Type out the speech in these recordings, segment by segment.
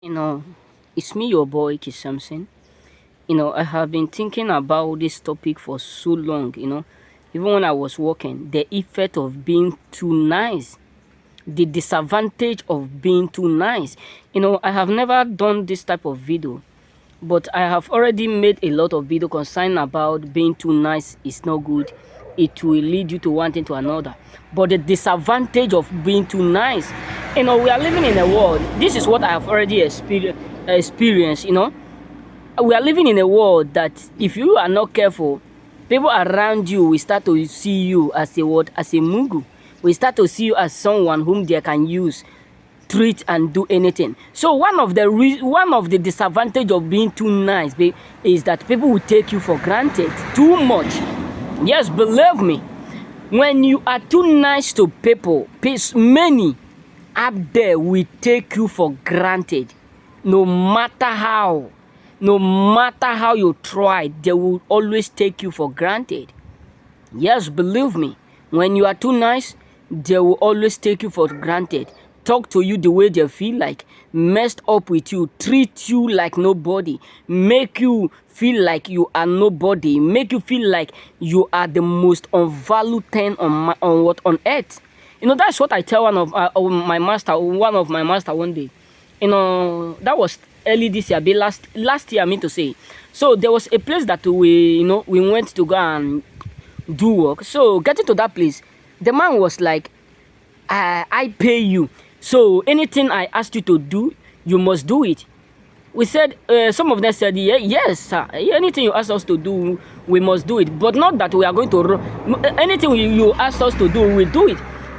You know, it's me, your boy, Kis Samson. I have been thinking about this topic for so long, even when I was working, the effect of being too nice, the disadvantage of being too nice. I have never done this type of video, but I have already made a lot of video concerning about being too nice is not good. It will lead you to one thing to another. But the disadvantage of being too nice, we are living in a world. This is what I have already experienced. We are living in a world that if you are not careful, people around you will start to see you as a what? As a mugu. We start to see you as someone whom they can use, treat, and do anything. So one of the disadvantage of being too nice is that people will take you for granted too much. Yes, believe me. When you are too nice to people, many up there will take you for granted. No matter how you try, they will always take you for granted. Yes, believe me. When you are too nice, they will always take you for granted. Talk to you the way they feel like, messed up with you, treat you like nobody, make you feel like you are nobody, make you feel like you are the most unvalued thing on earth. That's what I tell one of my master one day. That was early this year, last year, I mean to say. So there was a place that we went to go and do work. So getting to that place, the man was like, I pay you. So anything I asked you to do, you must do it. We said, some of them said, yes, sir. Anything you ask us to do, we must do it. But not that we are going to, anything you ask us to do, we do it.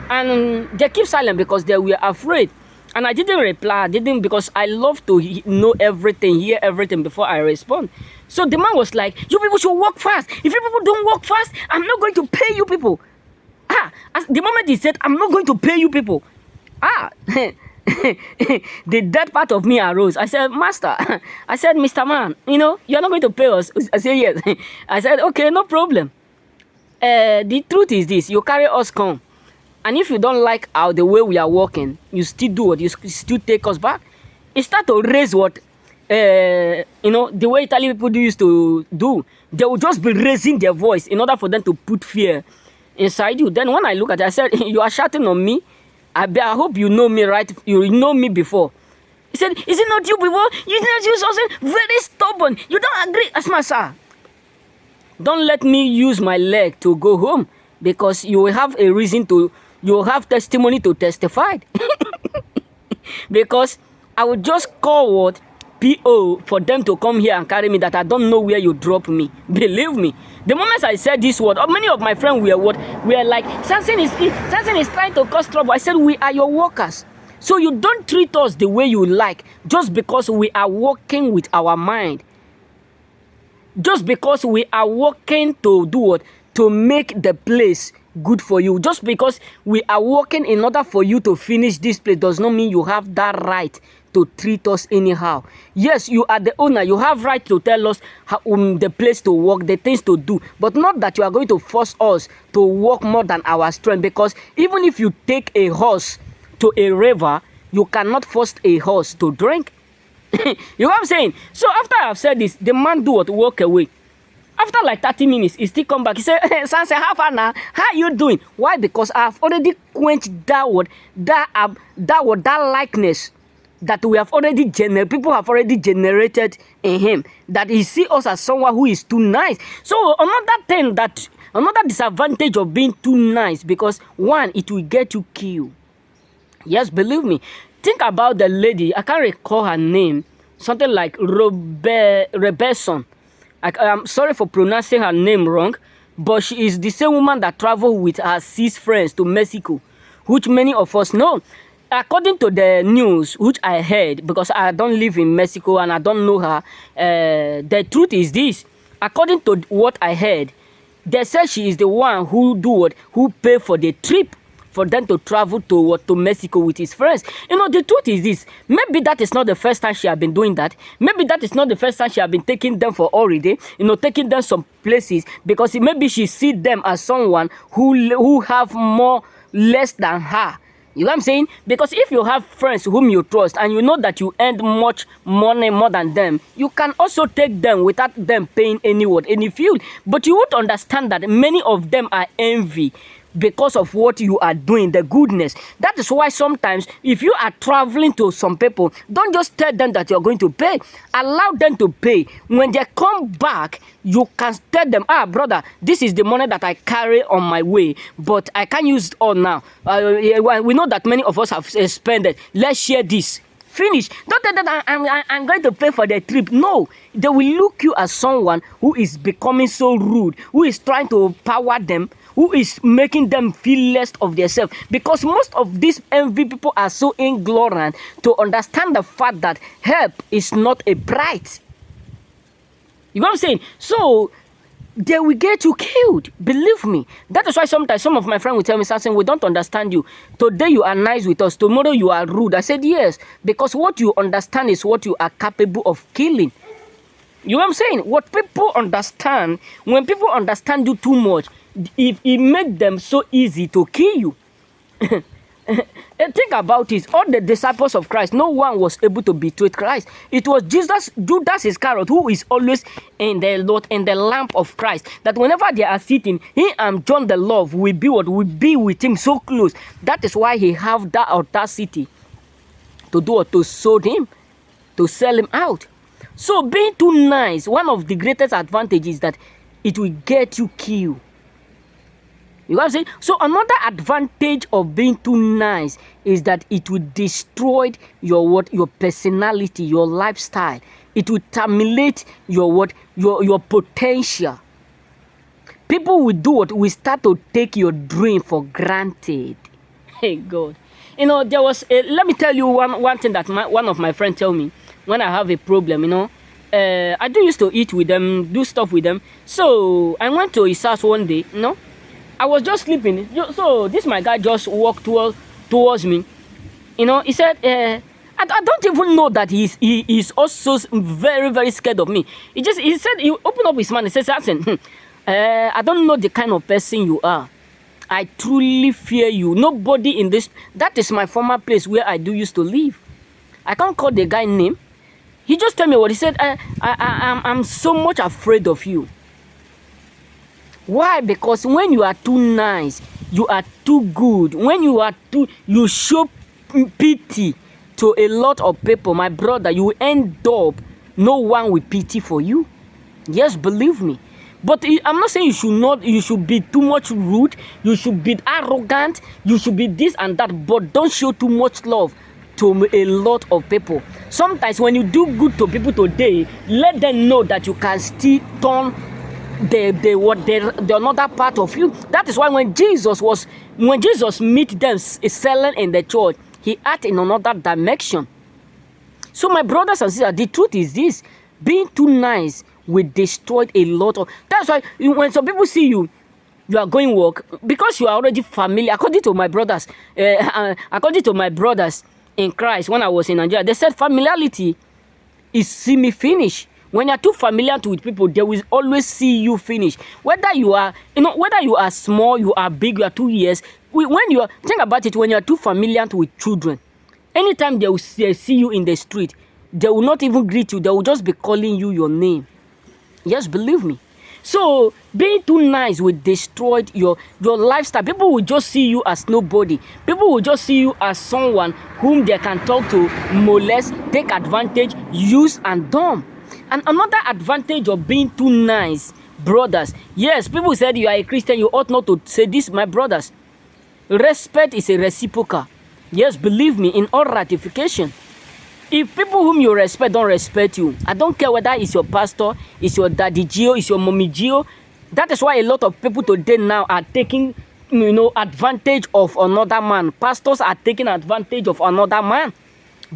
And they keep silent because they were afraid. And I didn't reply, because I love to know everything, hear everything before I respond. So the man was like, you people should work fast. If you people don't work fast, I'm not going to pay you people. The moment he said, I'm not going to pay you people, the dead part of me arose. I said, Master, I said, Mr. Man, you're not going to pay us. I said, yes. I said, okay, no problem. The truth is this, you carry us come. And if you don't like the way we are working, you still do what? You still take us back. It start to raise what? The way Italian people used to do. They will just be raising their voice in order for them to put fear inside you. Then when I look at it, I said, you are shouting on me. I hope you know me, right? You know me before. He said, is it not you before? You did not use something very stubborn. You don't agree. As my sir, don't let me use my leg to go home, because you will have a reason to, you will have testimony to testify. Because I will just call what? PO for them to come here and carry me, that I don't know where you drop me. Believe me. The moment I said this word, many of my friends were what? We are like, Samson is trying to cause trouble. I said, we are your workers. So you don't treat us the way you like, just because we are working with our mind. Just because we are working to do what? To make the place good for you. Just because we are working in order for you to finish this place does not mean you have that right to treat us anyhow. Yes, you are the owner. You have right to tell us the place to work, the things to do, but not that you are going to force us to work more than our strength. Because even if you take a horse to a river, you cannot force a horse to drink. You know what I'm saying? So after I have said this, the man do what? Walk away. After like 30 minutes, he still come back. He said, Sanse, how far now? How are you doing? Why? Because I have already quenched that likeness that we have already people have already generated in him. That he see us as someone who is too nice. So another disadvantage of being too nice, because one, it will get you killed. Yes, believe me. Think about the lady. I can't recall her name. Something like Robertson. I'm sorry for pronouncing her name wrong, but she is the same woman that traveled with her 6 friends to Mexico, which many of us know. According to the news, which I heard, because I don't live in Mexico and I don't know her, the truth is this. According to what I heard, they said she is the one who pay for the trip for them to travel to Mexico with his friends. The truth is this. Maybe that is not the first time she has been doing that. Maybe that is not the first time she has been taking them for holiday, taking them some places, because maybe she see them as someone who have less than her. You know what I'm saying? Because if you have friends whom you trust and you know that you earn much money more than them, you can also take them without them paying any fuel. But you would understand that many of them are envy because of what you are doing, the goodness. That is why sometimes if you are traveling to some people, don't just tell them that you're going to pay. Allow them to pay. When they come back, you can tell them, brother, this is the money that I carry on my way, but I can't use it all now. We know that many of us have spent it. Let's share this. Finish. Don't tell them I'm going to pay for the trip. No, they will look you as someone who is becoming so rude, who is trying to power them, who is making them feel less of themselves. Because most of these envy people are so ignorant to understand the fact that help is not a price. You know what I'm saying? So they will get you killed. Believe me. That is why sometimes some of my friends will tell me something, we don't understand you. Today you are nice with us, tomorrow you are rude. I said yes, because what you understand is what you are capable of killing. You know what I'm saying? What people understand, when people understand you too much, it makes them so easy to kill you. Think about it. All the disciples of Christ, no one was able to betray Christ. It was Judas Iscariot, who is always in the lamp of Christ. That whenever they are sitting, he and John the Love will be with him so close. That is why he have that audacity to do what, to sold him, to sell him out. So being too nice, one of the greatest advantages is that it will get you killed. You know what I'm saying? So another advantage of being too nice is that it will destroy your personality, your lifestyle. It will terminate your potential. People will do what? Will start to take your dream for granted. Hey God. You know, there was let me tell you one thing that one of my friends tell me when I have a problem, you know. I do used to eat with them, do stuff with them. So I went to his house one day, you know. I was just sleeping. So this my guy just walked towards me. You know, he said, I don't even know that he is also very, very scared of me. He said, he opened up his mouth and said, Samson, I don't know the kind of person you are. I truly fear you. Nobody in this, that is my former place where I used to live. I can't call the guy name. He just told me what he said. I'm so much afraid of you. Why? Because when you are too nice, you are too good. When you show pity to a lot of people, my brother, you end up, no one will pity for you. Yes, believe me. But I'm not saying you should be too much rude, you should be arrogant, you should be this and that, but don't show too much love to a lot of people. Sometimes when you do good to people today, let them know that you can still turn the another part of you. That is why when Jesus meet them selling in the church, he act in another dimension. So my brothers and sisters, the truth is this: being too nice will destroy a lot of. That's why when some people see you are going work, because you are already familiar. According to my brothers in Christ, when I was in Nigeria, they said familiarity is see me finish. When you are too familiar with people, they will always see you finish. Whether you are small, you are big, you are 2 years. Think about it, when you are too familiar with children, anytime they will see you in the street, they will not even greet you. They will just be calling you your name. Yes, believe me. So being too nice will destroy your lifestyle. People will just see you as nobody. People will just see you as someone whom they can talk to, molest, take advantage, use and dump. And another advantage of being too nice, brothers. Yes, people said you are a Christian, you ought not to say this, my brothers. Respect is a reciprocal. Yes, believe me, in all ratification. If people whom you respect don't respect you, I don't care whether it's your pastor, it's your daddy Gio, it's your mommy Gio. That is why a lot of people today now are taking, advantage of another man. Pastors are taking advantage of another man.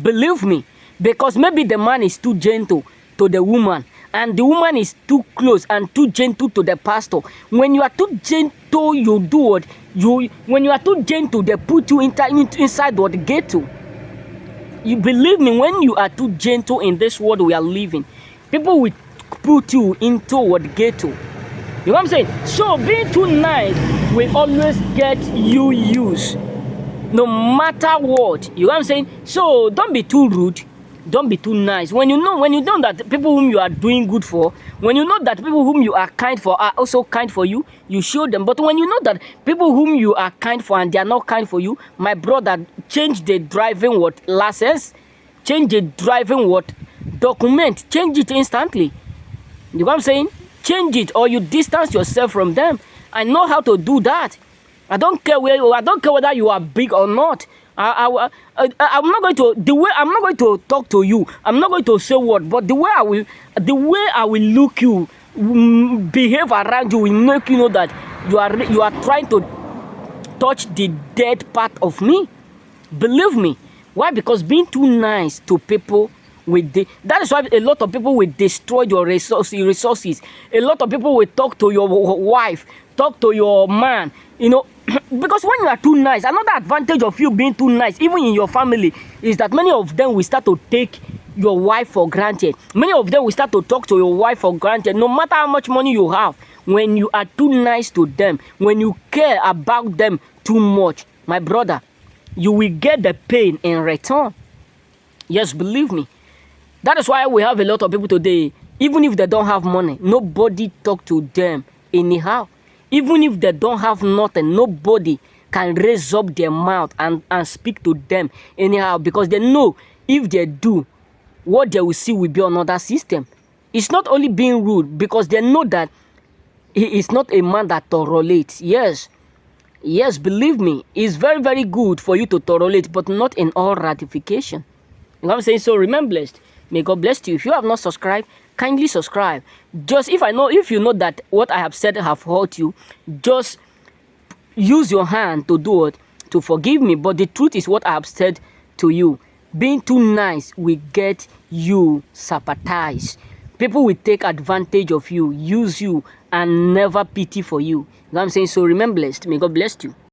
Believe me, because maybe the man is too gentle to the woman, and the woman is too close and too gentle to the pastor. When you are too gentle, you do what? When you are too gentle, they put you inside what ghetto. You believe me, when you are too gentle in this world we are living, people will put you into what ghetto. You know what I'm saying? So being too nice will always get you used. no matter what. You know what I'm saying? So don't be too rude. Don't be too nice. When you know that people whom you are doing good for, when you know that people whom you are kind for are also kind for you, you show them. But when you know that people whom you are kind for and they are not kind for you, my brother, change the driving what license, change the driving what document, change it instantly. You know what I'm saying? Change it, or you distance yourself from them. I know how to do that. I don't care whether you are big or not. I'm not going to I'm not going to talk to you. I'm not going to say what, but the way I will look you, behave around you will make you know that you are trying to touch the dead part of me. Believe me. Why? Because being too nice to people that is why a lot of people will destroy your resources. A lot of people will talk to your wife, talk to your man, because when you are too nice, another advantage of you being too nice, even in your family, is that many of them will start to take your wife for granted. Many of them will start to talk to your wife for granted, no matter how much money you have. When you are too nice to them, when you care about them too much, my brother, you will get the pain in return. Yes, believe me. That is why we have a lot of people today, even if they don't have money, nobody talk to them anyhow. Even if they don't have nothing, nobody can raise up their mouth and speak to them anyhow, because they know if they do, what they will see will be another system. It's not only being rude, because they know that he is not a man that tolerates. Yes, believe me, it's very, very good for you to tolerate, but not in all ratification. You know what I'm saying? So remain blessed. May God bless you. If you have not subscribed, kindly subscribe. Just if you know that what I have said have hurt you, just use your hand to do it, to forgive me. But the truth is what I have said to you. Being too nice will get you sabotaged. People will take advantage of you, use you, and never pity for you. You know what I'm saying? So remain blessed. May God bless you.